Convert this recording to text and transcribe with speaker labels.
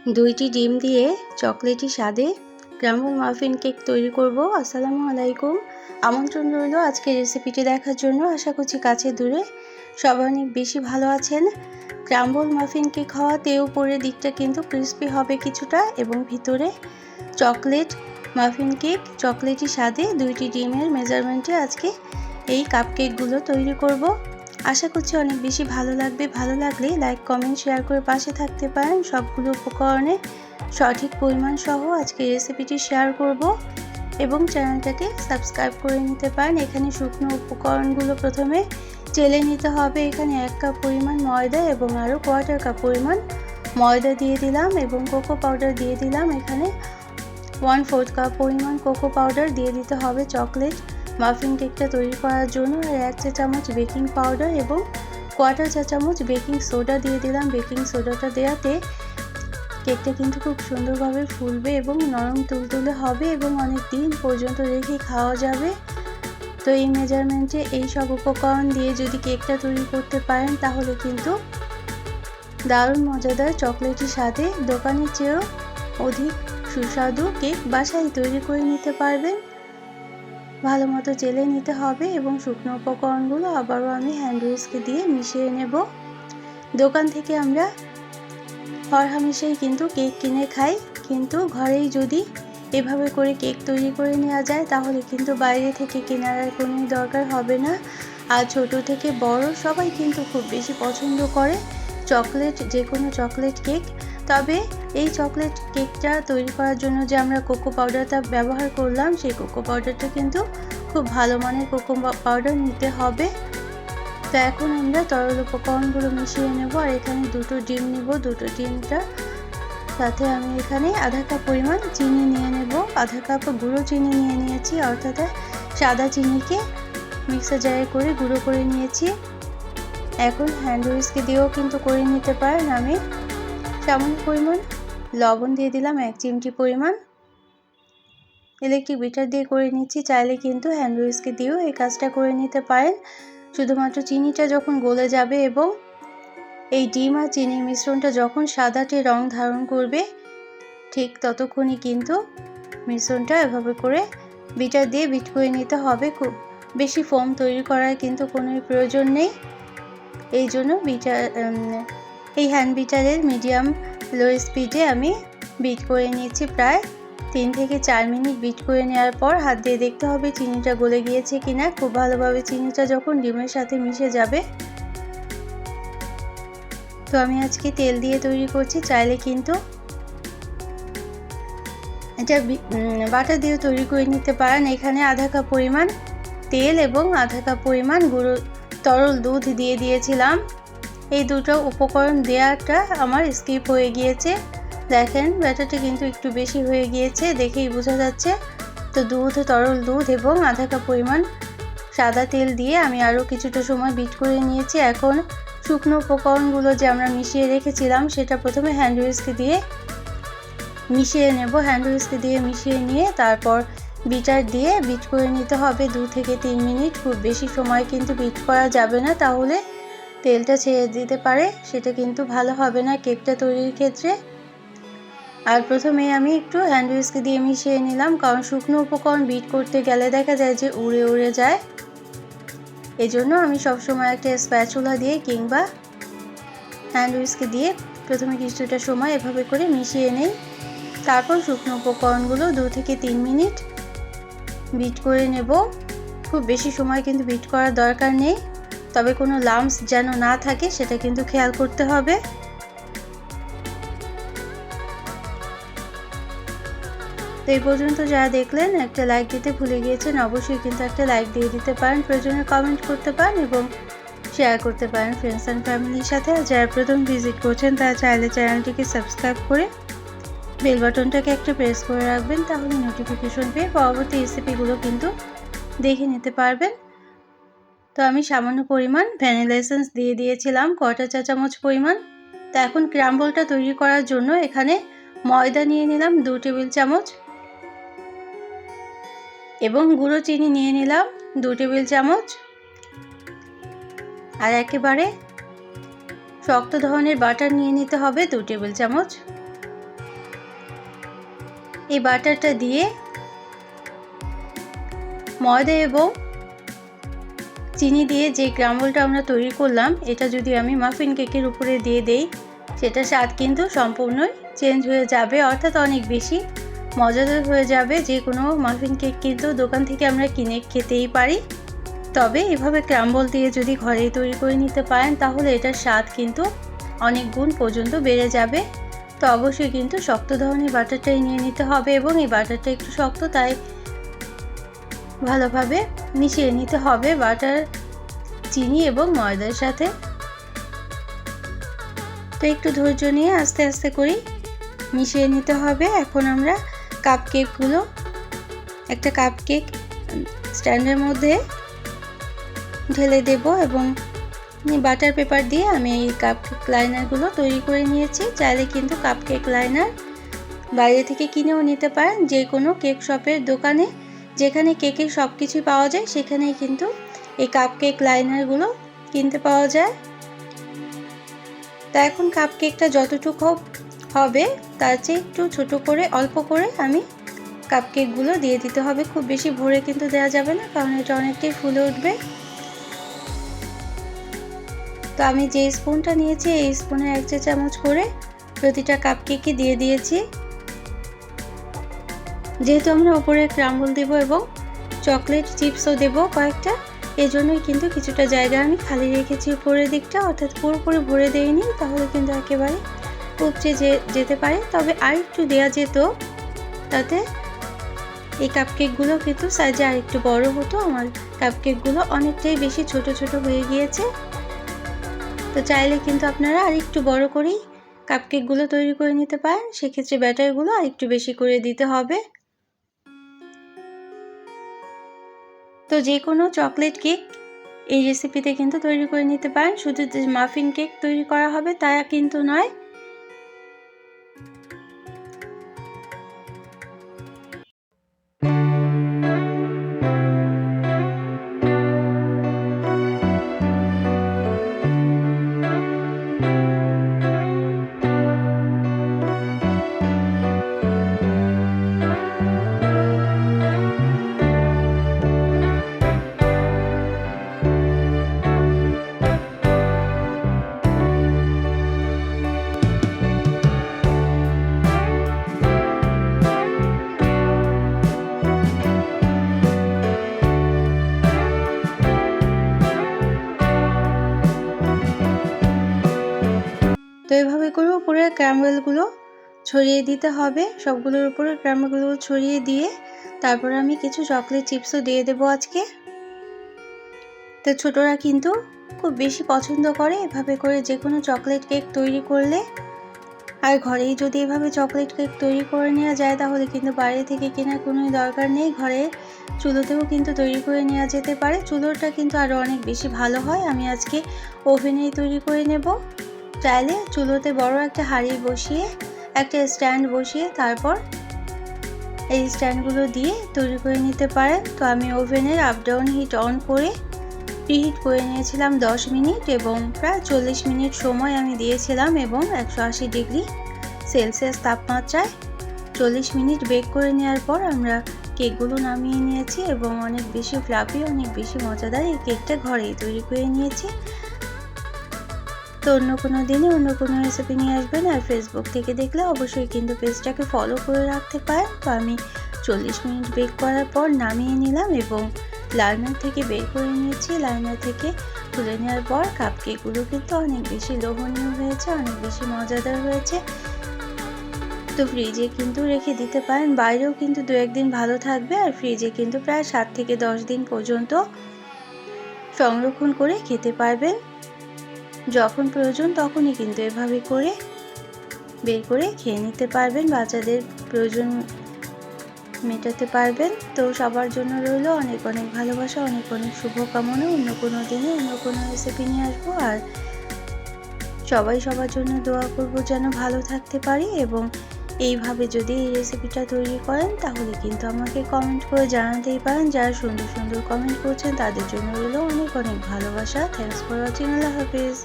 Speaker 1: দুইটি ডিম দিয়ে চকলেটি স্বাদে ক্রাম্বল মাফিন কেক তৈরি করব। আসসালামু আলাইকুম, আমন্ত্রণ রইল আজকের রেসিপিটি দেখার জন্য। আশা করছি কাছে দূরে সবাই অনেক বেশি ভালো আছেন। ক্রাম্বল মাফিন কেক হওয়াতে উপরের দিকটা কিন্তু ক্রিস্পি হবে কিছুটা এবং ভিতরে চকলেট মাফিন কেক চকলেটি স্বাদে দুইটি ডিমের মেজারমেন্টে আজকে এই কাপকেকগুলো তৈরি করব। আশা করছি অনেক বেশি ভালো লাগবে। ভালো লাগলে লাইক কমেন্ট শেয়ার করে পাশে থাকতে পারেন। সবগুলো উপকরণে সঠিক পরিমাণ সহ আজকে রেসিপিটি শেয়ার করব এবং চ্যানেলটাকে সাবস্ক্রাইব করে নিতে পারেন। এখানে শুকনো উপকরণগুলো প্রথমে চেলে নিতে হবে। এখানে 1 কাপ পরিমাণ ময়দা এবং আরও 1/4 কাপ পরিমাণ ময়দা দিয়ে দিলাম এবং কোকো পাউডার দিয়ে দিলাম। এখানে 1/4 কাপ পরিমাণ কোকো পাউডার দিয়ে দিতে হবে চকলেট মাফিন কেকটা তৈরি করার জন্য। আর 1 চা চামচ বেকিং পাউডার এবং 1/4 চা চামচ বেকিং সোডা দিয়ে দিলাম। বেকিং সোডাটা দেওয়াতে কেকটা কিন্তু খুব সুন্দরভাবে ফুলবে এবং নরম তুলতুলে হবে এবং অনেক দিন পর্যন্ত রেখে খাওয়া যাবে। তো এই মেজারমেন্টে এই সব উপকরণ দিয়ে যদি কেকটা তৈরি করতে পারেন তাহলে কিন্তু দারুণ মজাদার চকলেটের সাথে দোকানের চেয়েও অধিক সুস্বাদু কেক বাসায় তৈরি করে নিতে পারবেন। ভালো মতো চেলে নিতে হবে এবং শুকনো উপকরণগুলো আবারও আমি হ্যান্ড হুইস্ক দিয়ে মিশিয়ে নেব। দোকান থেকে আমরা হরহামেশাই কিন্তু কেক কিনে খাই, কিন্তু ঘরেই যদি এভাবে করে কেক তৈরি করে নেওয়া যায় তাহলে কিন্তু বাইরে থেকে কেনার আর কোনো দরকার হবে না। আর ছোট থেকে বড় সবাই কিন্তু খুব বেশি পছন্দ করে চকলেট, যে কোনো চকলেট কেক। তবে এই চকলেট কেকটা তৈরি করার জন্য যে আমরা কোকো পাউডারটা ব্যবহার করলাম, সেই কোকো পাউডারটা কিন্তু খুব ভালো মানের কোকো পাউডার নিতে হবে। তো এখন আমরা তরল উপকরণগুলো মিশিয়ে নেব। আর এখানে 2টো ডিম নেব। 2টো ডিমটা সাথে আমি এখানে আধা কাপ পরিমাণ চিনি নিয়ে নেব। আধা কাপ গুঁড়ো চিনি নিয়ে নিয়েছি, অর্থাৎ সাদা চিনিকে মিক্সার জারে করে গুঁড়ো করে নিয়েছি। এখন হ্যান্ড হুইস্ক দিয়েও কিন্তু করে নিতে পারেন। আমি সামান্য পরিমাণ লবণ দিয়ে দিলাম, 1 চিমটি পরিমাণ। ইলেকট্রিক বিটার দিয়ে করে নিচ্ছি, চাইলে কিন্তু হ্যান্ড হুইস্ক দিয়েও এই কাজটা করে নিতে পারেন। শুধুমাত্র চিনিটা যখন গলে যাবে এবং এই ডিম আর চিনির মিশ্রণটা যখন সাদাটে রং ধারণ করবে ঠিক ততক্ষণই কিন্তু মিশ্রণটা এভাবে করে বিটার দিয়ে বিট করে নিতে হবে। খুব বেশি ফোম তৈরি করার কিন্তু কোনো প্রয়োজন নেই। এই জন্য এই হ্যান্ড বিটারের মিডিয়াম লো স্পিডে আমি বিট করে নিচ্ছি। প্রায় 3 থেকে 4 মিনিট বিট করে নেওয়ার পর হাত দিয়ে দেখতে হবে চিনিটা গলে গিয়েছে কিনা। খুব ভালোভাবে চিনিটা যখন ডিমের সাথে মিশে যাবে। তো আমি আজকে তেল দিয়ে তৈরি করছি, চাইলে কিন্তু এটা বাটার দিয়ে তৈরি করে নিতে পারেন। এখানে আধা কাপ পরিমাণ তেল এবং আধা কাপ পরিমাণ গুঁড়ো তরল দুধ দিয়ে দিয়েছিলাম। এই দুটো উপকরণ দেওয়াটা আমার স্কিপ হয়ে গিয়েছে। দেখেন ব্যাটারটা কিন্তু একটু বেশি হয়ে গিয়েছে, দেখেই বোঝা যাচ্ছে। তো তরল দুধ এবং আধা কাপ পরিমাণ সাদা তেল দিয়ে আমি আরও কিছুটা সময় বিট করে নিয়েছি। এখন শুকনো উপকরণগুলো যে আমরা মিশিয়ে রেখেছিলাম সেটা প্রথমে হ্যান্ড হুইস্ক দিয়ে মিশিয়ে নেব। হ্যান্ড হুইস্ক দিয়ে মিশিয়ে নিয়ে তারপর বিটার দিয়ে বিট করে নিতে হবে 2 থেকে 3 মিনিট। খুব বেশি সময় কিন্তু বিট করা যাবে না, তাহলে তেলটা ছেড়ে দিতে পারে, সেটা কিন্তু ভালো হবে না কেকটা তৈরির ক্ষেত্রে। আর প্রথমে আমি একটু হ্যান্ড হুইস্ক দিয়ে মিশিয়ে নিলাম, কারণ শুকনো উপকরণ বিট করতে গেলে দেখা যায় যে উড়ে যায়। এজন্য আমি সবসময় একটা স্প্যাচুলা দিয়ে কিংবা হ্যান্ড হুইস্ক দিয়ে প্রথমে কিছুটা সময় এভাবে করে মিশিয়ে নেই। তারপর শুকনো উপকরণগুলো 2 থেকে 3 মিনিট বিট করে নেব। খুব বেশি সময় কিন্তু বিট করার দরকার নেই, তবে কোনো লাম্পস যেন না থাকে সেটা কিন্তু খেয়াল করতে হবে। তো এই পর্যন্ত যারা দেখলেন, একটা লাইক দিতে ভুলে গিয়েছেন, অবশ্যই কিন্তু একটা লাইক দিয়ে দিতে পারেন। প্রয়োজনে কমেন্ট করতে পারেন এবং শেয়ার করতে পারেন ফ্রেন্ডস অ্যান্ড ফ্যামিলির সাথে। আর যারা প্রথম ভিজিট করছেন তারা চাইলে চ্যানেলটিকে সাবস্ক্রাইব করে বেল বাটনটাকে একটা প্রেস করে রাখবেন, তাহলে নোটিফিকেশন পেয়ে পরবর্তী রেসিপিগুলো কিন্তু দেখে নিতে পারবেন। তো আমি সামান্য পরিমাণ ভ্যানিলা এসেন্স দিয়ে দিয়েছিলাম, 1/4 চা চামচ পরিমাণ। তো এখন ক্রাম্বলটা তৈরি করার জন্য এখানে ময়দা নিয়ে নিলাম 2 টেবিল চামচ এবং গুঁড়ো চিনি নিয়ে নিলাম 2 টেবিল চামচ। আর একেবারে শক্ত ধরনের বাটার নিয়ে নিতে হবে 2 টেবিল চামচ। এই বাটারটা দিয়ে ময়দা এবং চিনি দিয়ে যে ক্রাম্বলটা আমরা তৈরি করলাম, এটা যদি আমি মাফিন কেকের উপরে দিয়ে দেই, সেটা স্বাদ কিন্তু সম্পূর্ণই চেঞ্জ হয়ে যাবে, অর্থাৎ অনেক বেশি মজাদার হয়ে যাবে। যে কোনো মাফিন কেক কিন্তু দোকান থেকে আমরা কিনে খেতেই পারি, তবে এভাবে ক্রাম্বল দিয়ে যদি ঘরেই তৈরি করে নিতে পারেন তাহলে এটার স্বাদ কিন্তু অনেক গুণ পর্যন্ত বেড়ে যাবে। তো অবশ্যই কিন্তু শক্ত ধরনের বাটারটাই নিয়ে নিতে হবে এবং এই বাটারটা একটু শক্ত, তাই ভালোভাবে মিশিয়ে নিতে হবে বাটার, চিনি এবং ময়দার সাথে। তো একটু ধৈর্য নিয়ে আস্তে আস্তে করে মিশিয়ে নিতে হবে। এখন আমরা কাপকেকগুলো একটা কাপকেক স্ট্যান্ডের মধ্যে ঢেলে দেব এবং বাটার পেপার দিয়ে আমি এই কাপকেক লাইনারগুলো তৈরি করে নিয়েছি। চাইলে কিন্তু কাপকেক লাইনার বাইরে থেকে কিনেও নিতে পারেন, যে কোনো কেক শপের দোকানে যেখানে কেকের সব কিছুই পাওয়া যায় সেখানেই কিন্তু এই কাপকেক লাইনারগুলো কিনতে পাওয়া যায়। তা এখন কাপকেকটা যতটুকু হবে তার চেয়ে একটু ছোট করে অল্প করে আমি কাপকেকগুলো দিয়ে দিতে হবে। খুব বেশি ভরে কিন্তু দেওয়া যাবে না, কারণ এটা অনেকটাই ফুলে উঠবে। তো আমি যে স্পুনটা নিয়েছি এই স্পুনে 1 চা চামচ করে প্রতিটা কাপকেকে দিয়ে দিয়েছি। যেহেতু আমরা উপরে ক্রাম্বল দেব এবং চকলেট চিপসও দেব কয়েকটা, এজন্যই কিন্তু কিছুটা জায়গা আমি খালি রেখেছি উপরের দিকটা, অর্থাৎ পুরোপুরি ভরে দেইনি, তাহলে কিন্তু একেবারে উপচে যেতে পারে। তবে আরেকটু দেওয়া যেত, তাতে এই কাপকেকগুলো কিন্তু সাইজে আরেকটু বড় হতো। আমার কাপকেকগুলো অনেকটাই বেশি ছোট ছোট হয়ে গিয়েছে। তো চাইলে কিন্তু আপনারা আরেকটু বড় করেই কাপকেকগুলো তৈরি করে নিতে পারেন, সেক্ষেত্রে ব্যাটারগুলো আরেকটু বেশি করে দিতে হবে। তো যে কোনো চকলেট কেক এই রেসিপিতে কিন্তু তৈরি করে নিতে পারেন, শুধু যে মাফিন কেক তৈরি করা হবে তা কিন্তু নয়। তো এভাবে করে উপরে ক্যারামেলগুলো ছড়িয়ে দিতে হবে, সবগুলোর উপরে ক্যারামেলগুলো ছড়িয়ে দিয়ে তারপর আমি কিছু চকলেট চিপসও দিয়ে দেবো আজকে। তো ছোটরা কিন্তু খুব বেশি পছন্দ করে এভাবে করে যে কোনো চকলেট কেক তৈরি করলে। আর ঘরেই যদি এভাবে চকলেট কেক তৈরি করে নেওয়া যায় তাহলে কিন্তু বাইরে থেকে কেনার কোনো দরকার নেই, ঘরে চুলোতেও কিন্তু তৈরি করে নেওয়া যেতে পারে। চুলোটা কিন্তু আরও অনেক বেশি ভালো হয়। আমি আজকে ওভেনেই তৈরি করে নেব। চাইলে চুলোতে বড় একটা হাঁড়ি বসিয়ে একটা স্ট্যান্ড বসিয়ে তারপর এই স্ট্যান্ডগুলো দিয়ে তৈরি করে নিতে পারেন। তো আমি ওভেনের আপ ডাউন হিট অন করে প্রিহিট করে নিয়েছিলাম 10 মিনিট এবং প্রায় 40 মিনিট সময় আমি দিয়েছিলাম এবং 180 ডিগ্রি সেলসিয়াস তাপমাত্রায় 40 মিনিট বেক করে নেওয়ার পর আমরা কেকগুলো নামিয়ে নিয়েছি এবং অনেক বেশি ফ্লাফি, অনেক বেশি মজাদার এই কেকটা ঘরেই তৈরি করে নিয়েছি। তো অন্য কোনো দিনে অন্য কোনো রেসিপি নিয়ে আসবেন, আর ফেসবুক থেকে দেখলে অবশ্যই কিন্তু পেজটাকে ফলো করে রাখতে পারেন। তো আমি 40 মিনিট বেক করার পর নামিয়ে নিলাম এবং লাইনার থেকে বের করে নিয়েছি। লাইনার থেকে তুলে নেওয়ার পর কাপকেকগুলো কিন্তু অনেক বেশি লোভনীয় হয়েছে, অনেক বেশি মজাদার হয়েছে। তো ফ্রিজে কিন্তু রেখে দিতে পারেন, বাইরেও কিন্তু 2-1 দিন ভালো থাকবে, আর ফ্রিজে কিন্তু প্রায় 7 থেকে 10 দিন পর্যন্ত সংরক্ষণ করে খেতে পারবেন। যখন প্রয়োজন তখনই কিন্তু এভাবে করে বের করে খেয়ে নিতে পারবেন, বাচ্চাদের প্রয়োজন মেটাতে পারবেন। তো সবার জন্য রইল অনেক অনেক ভালোবাসা, অনেক অনেক শুভকামনা। অন্য কোনো দিনে অন্য কোনো রেসিপি নিয়ে আসবো, আর সবাই সবার জন্য দোয়া করব যেন ভালো থাকতে পারি। এবং এইভাবে যদি এই রেসিপিটা তৈরি করেন তাহলে কিন্তু আমাকে কমেন্ট করে জানাতেই পারেন। যারা সুন্দর সুন্দর কমেন্ট করছেন তাদের জন্য রইল অনেক অনেক ভালোবাসা। Thanks for watching. Allah Hafiz.